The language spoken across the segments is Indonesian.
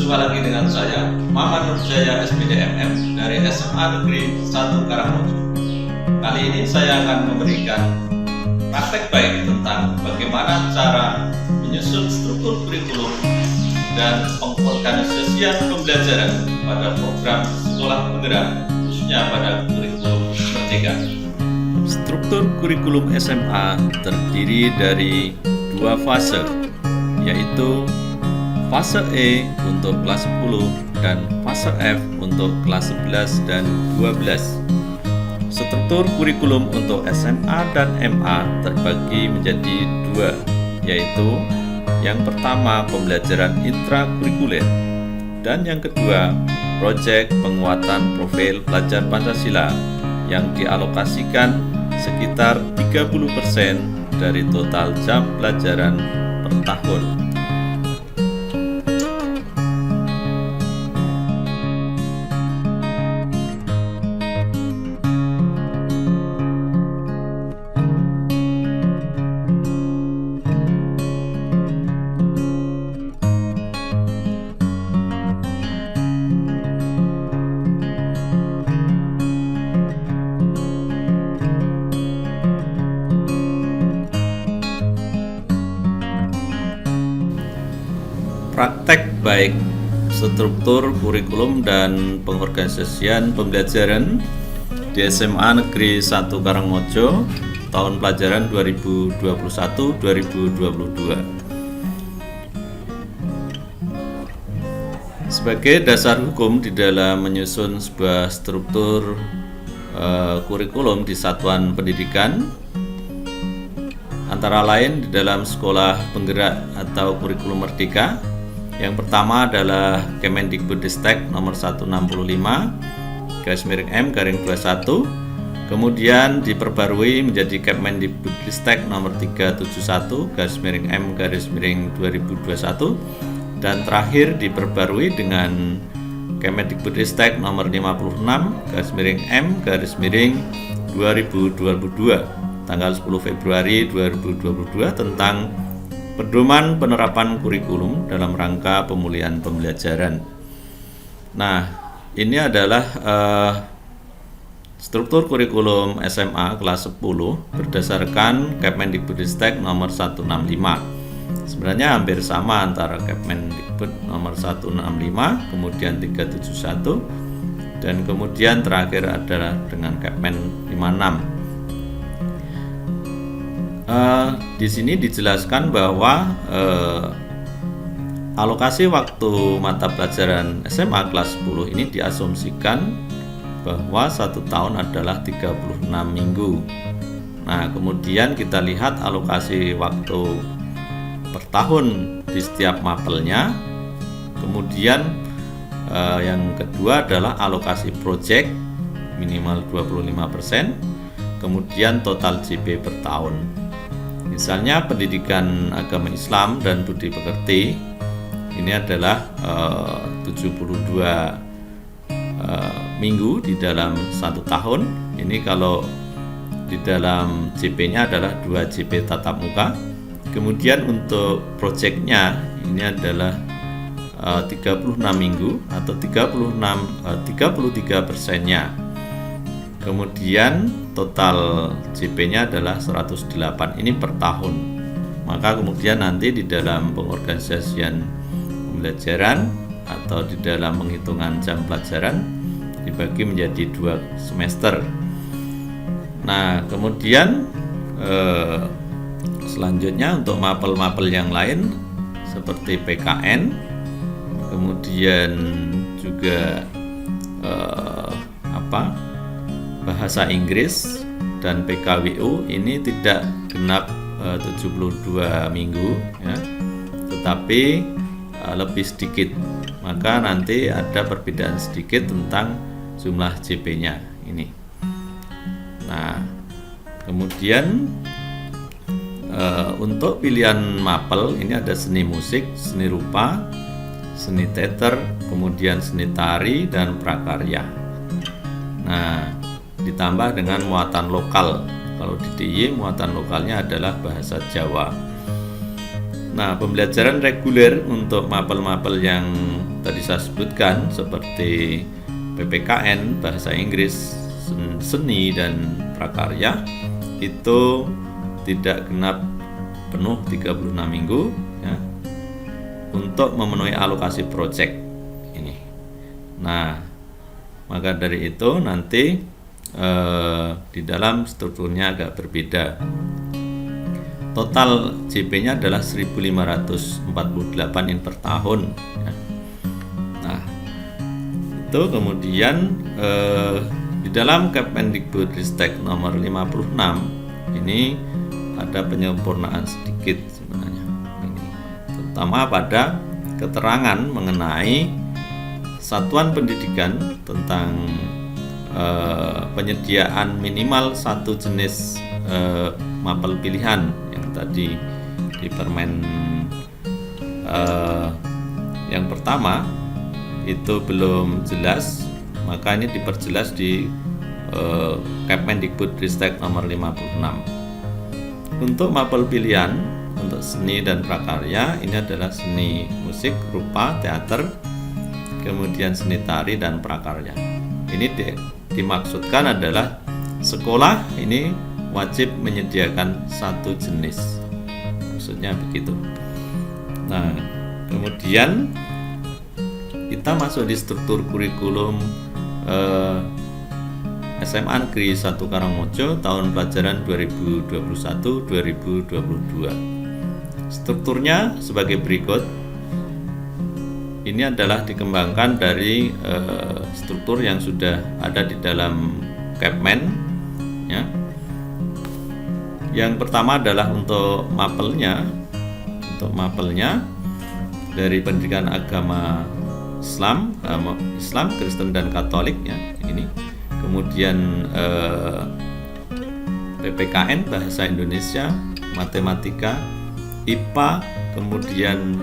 Berjumpa lagi dengan saya, Muhammad Nurjaya SPDMM dari SMA Negeri 1 Karangmojo. Kali ini saya akan memberikan praktek baik tentang bagaimana cara menyusun struktur kurikulum dan pengorganisasian pembelajaran pada program sekolah penggerak, khususnya pada kurikulum Merdeka. Struktur kurikulum SMA terdiri dari dua fase, yaitu fase E untuk kelas 10 dan fase F untuk kelas 11 dan 12. Struktur kurikulum untuk SMA dan MA terbagi menjadi dua, yaitu yang pertama pembelajaran intrakurikuler dan yang kedua proyek penguatan profil pelajar Pancasila yang dialokasikan sekitar 30% dari total jam pelajaran per tahun. Praktek baik struktur kurikulum dan pengorganisasian pembelajaran di SMA Negeri 1 Karangmojo tahun pelajaran 2021-2022. Sebagai dasar hukum di dalam menyusun sebuah struktur kurikulum di satuan pendidikan, antara lain di dalam sekolah penggerak atau kurikulum merdeka, yang pertama adalah Kemendikbudristek nomor 165/M/21, kemudian diperbarui menjadi Kemendikbudristek nomor 371/M/2021, dan terakhir diperbarui dengan Kemendikbudristek nomor 56/M/2022 tanggal 10 Februari 2022 tentang pedoman penerapan kurikulum dalam rangka pemulihan pembelajaran. Nah, ini adalah struktur kurikulum SMA kelas 10 berdasarkan Kemendikbudristek nomor 165. Sebenarnya hampir sama antara Kemendikbud nomor 165, kemudian 371, dan kemudian terakhir adalah dengan Kepmen 56. Di sini dijelaskan bahwa alokasi waktu mata pelajaran SMA kelas 10 ini diasumsikan bahwa 1 tahun adalah 36 minggu. Nah, kemudian kita lihat alokasi waktu per tahun di setiap mapelnya. Kemudian yang kedua adalah alokasi proyek minimal 25%, kemudian total JP per tahun. Misalnya pendidikan agama Islam dan budi pekerti ini adalah 72 minggu di dalam 1 tahun. Ini kalau di dalam JP-nya adalah 2 JP tatap muka. Kemudian untuk proyeknya ini adalah 36 minggu atau 33%-nya. Kemudian total JP-nya adalah 108, ini per tahun. Maka kemudian nanti di dalam pengorganisasian pembelajaran atau di dalam penghitungan jam pelajaran dibagi menjadi 2 semester. Nah, kemudian selanjutnya untuk mapel-mapel yang lain seperti PKN, kemudian juga bahasa Inggris dan PKWU ini tidak genap 72 minggu ya, tetapi lebih sedikit. Maka nanti ada perbedaan sedikit tentang jumlah JP-nya ini. Nah, kemudian untuk pilihan mapel ini ada seni musik, seni rupa, seni teater, kemudian seni tari dan prakarya. Nah, ditambah dengan muatan lokal. Kalau di DIY muatan lokalnya adalah bahasa Jawa. Nah, pembelajaran reguler untuk mapel-mapel yang tadi saya sebutkan seperti PPKN, bahasa Inggris, seni dan prakarya itu tidak genap penuh 36 minggu ya, untuk memenuhi alokasi proyek ini. Nah, maka dari itu nanti di dalam strukturnya agak berbeda. Total JP-nya adalah 1.548 in per tahun ya. Nah, itu kemudian di dalam Kemendikbudristek nomor 56 ini ada penyempurnaan sedikit sebenarnya ini, terutama pada keterangan mengenai satuan pendidikan tentang penyediaan minimal satu jenis mapel pilihan yang tadi di permen yang pertama itu belum jelas, maka ini diperjelas di Kemendikbudristek nomor 56. Untuk mapel pilihan untuk seni dan prakarya ini adalah seni musik, rupa, teater, kemudian seni tari dan prakarya. Ini dimaksudkan adalah sekolah ini wajib menyediakan satu jenis, maksudnya begitu. Nah, kemudian kita masuk di struktur kurikulum SMA Negeri 1 Karangmojo tahun pelajaran 2021-2022. Strukturnya sebagai berikut. Ini adalah dikembangkan dari struktur yang sudah ada di dalam Kepmen ya. Yang pertama adalah untuk mapelnya. Untuk mapelnya dari pendidikan agama Islam, Kristen dan Katolik ya. Ini. Kemudian PPKN bahasa Indonesia, matematika, IPA, kemudian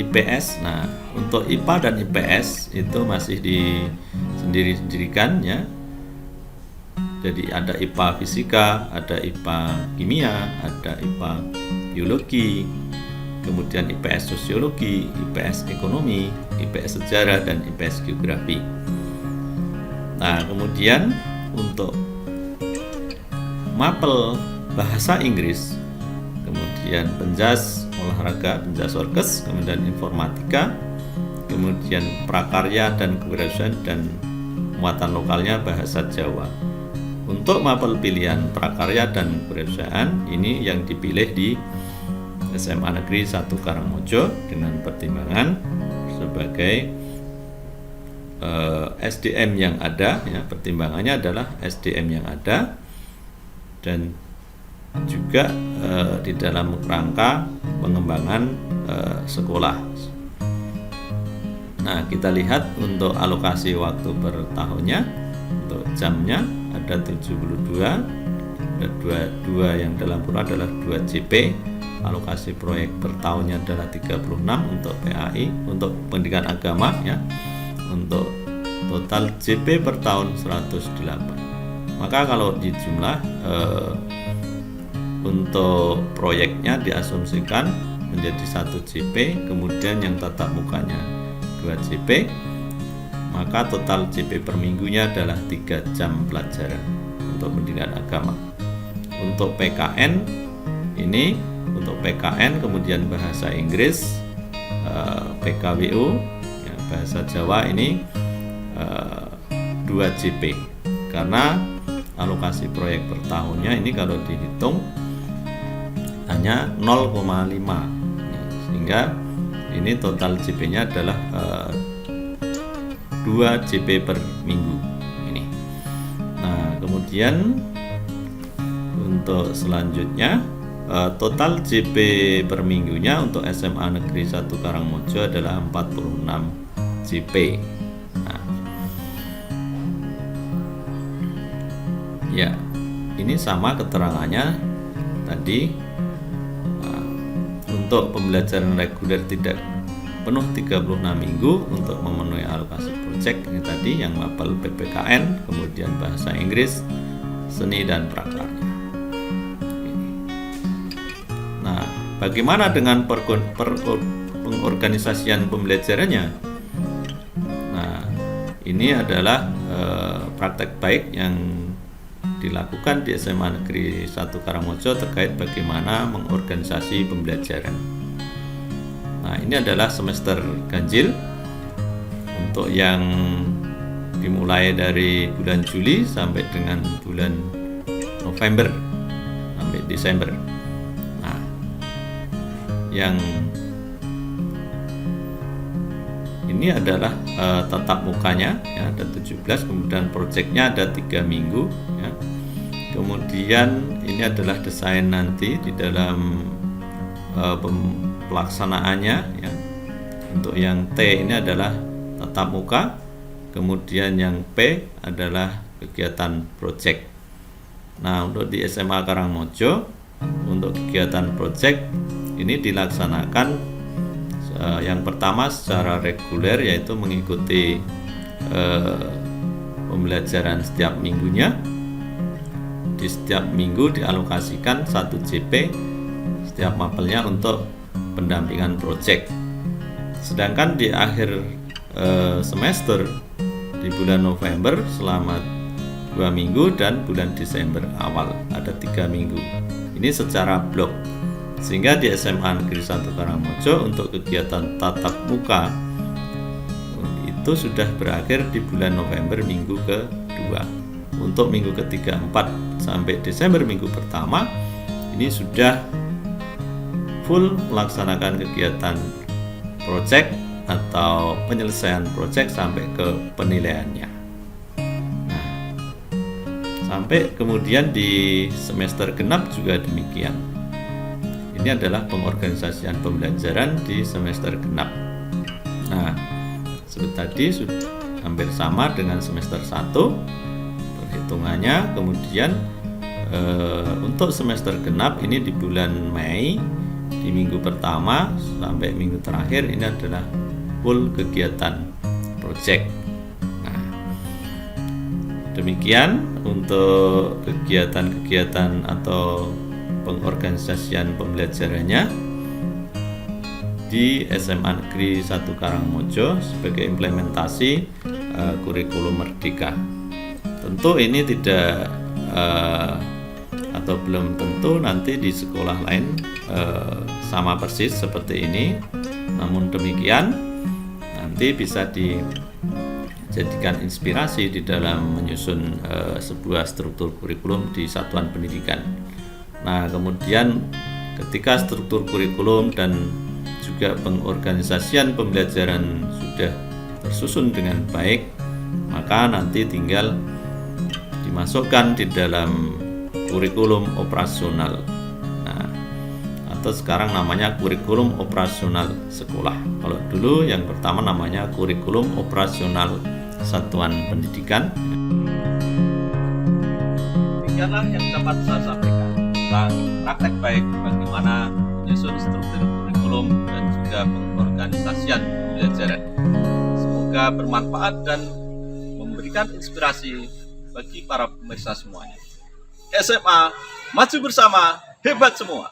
IPS. Nah, untuk IPA dan IPS itu masih disendiri-sendirikan ya. Jadi ada IPA fisika, ada IPA kimia, ada IPA biologi, kemudian IPS sosiologi, IPS ekonomi, IPS sejarah, dan IPS geografi. Nah, kemudian untuk mapel bahasa Inggris, kemudian penjas olahraga, penjas orkes, kemudian informatika, kemudian prakarya dan kewirausahaan dan muatan lokalnya bahasa Jawa. Untuk mapel pilihan prakarya dan kewirausahaan ini yang dipilih di SMA Negeri 1 Karangmojo dengan pertimbangan sebagai SDM yang ada ya, pertimbangannya adalah SDM yang ada dan juga di dalam rangka pengembangan sekolah. Nah, kita lihat untuk alokasi waktu per tahunnya, untuk jamnya ada 72, ada 22 yang dalam kurung adalah 2 JP. Alokasi proyek per tahunnya adalah 36 untuk PAI, untuk pendidikan agama ya. Untuk total JP per tahun 108. Maka kalau dijumlah untuk proyeknya diasumsikan menjadi 1 JP, kemudian yang tatap mukanya 2 JP, maka total JP per minggunya adalah 3 jam pelajaran untuk pendidikan agama. Untuk PKN ini, untuk PKN kemudian bahasa Inggris, PKWU ya, bahasa Jawa ini 2 JP, karena alokasi proyek per tahunnya ini kalau dihitung hanya 0,5 sehingga ini total JP-nya adalah 2 JP per minggu ini. Nah, kemudian untuk selanjutnya total JP per minggunya untuk SMA Negeri 1 Karangmojo adalah 46 JP. Nah, ya, ini sama keterangannya tadi. Untuk pembelajaran reguler tidak penuh 36 minggu untuk memenuhi alokasi proyek ini tadi yang mapel PPKN, kemudian bahasa Inggris, seni dan prakarya. Nah, bagaimana dengan pengorganisasian pembelajarannya? Nah, ini adalah praktek baik yang dilakukan di SMA Negeri 1 Karangmojo terkait bagaimana mengorganisasi pembelajaran. Nah, ini adalah semester ganjil untuk yang dimulai dari bulan Juli sampai dengan bulan November sampai Desember. Nah, yang ini adalah tatap mukanya ya, ada 17, kemudian proyeknya ada 3 minggu ya. Kemudian ini adalah desain nanti di dalam pelaksanaannya ya. Untuk yang T ini adalah tatap muka, kemudian yang P adalah kegiatan proyek. Nah, untuk di SMA Karangmojo untuk kegiatan proyek ini dilaksanakan yang pertama secara reguler, yaitu mengikuti pembelajaran setiap minggunya. Di setiap minggu dialokasikan 1 JP setiap mapelnya untuk pendampingan proyek. Sedangkan di akhir semester di bulan November selama 2 minggu dan bulan Desember awal ada 3 minggu. Ini secara blok. Sehingga di SMA Negeri 1 Karangmojo untuk kegiatan tatap muka itu sudah berakhir di bulan November minggu ke-2. Untuk minggu ke-3, 4 sampai Desember minggu pertama ini sudah full melaksanakan kegiatan proyek atau penyelesaian proyek sampai ke penilaiannya. Nah, sampai kemudian di semester genap juga demikian. Ini adalah pengorganisasian pembelajaran di semester genap. Nah, seperti tadi sudah hampir sama dengan semester 1 perhitungannya. Kemudian untuk semester genap ini di bulan Mei, di minggu pertama sampai minggu terakhir ini adalah full kegiatan proyek. Nah, demikian untuk kegiatan-kegiatan atau pengorganisasian pembelajarannya di SMA Negeri 1 Karangmojo sebagai implementasi kurikulum Merdeka. Tentu ini tidak atau belum tentu nanti di sekolah lain sama persis seperti ini. Namun demikian nanti bisa dijadikan inspirasi di dalam menyusun sebuah struktur kurikulum di satuan pendidikan. Nah, kemudian ketika struktur kurikulum dan juga pengorganisasian pembelajaran sudah tersusun dengan baik, maka nanti tinggal dimasukkan di dalam kurikulum operasional. Nah, atau sekarang namanya kurikulum operasional sekolah. Kalau dulu yang pertama namanya kurikulum operasional satuan pendidikan. Demikianlah yang dapat saya sampaikan tentang praktek baik bagaimana menyusun struktur kurikulum dan juga pengorganisasian pembelajaran. Semoga bermanfaat dan memberikan inspirasi bagi para pemirsa semuanya. SMA, maju bersama, hebat semua.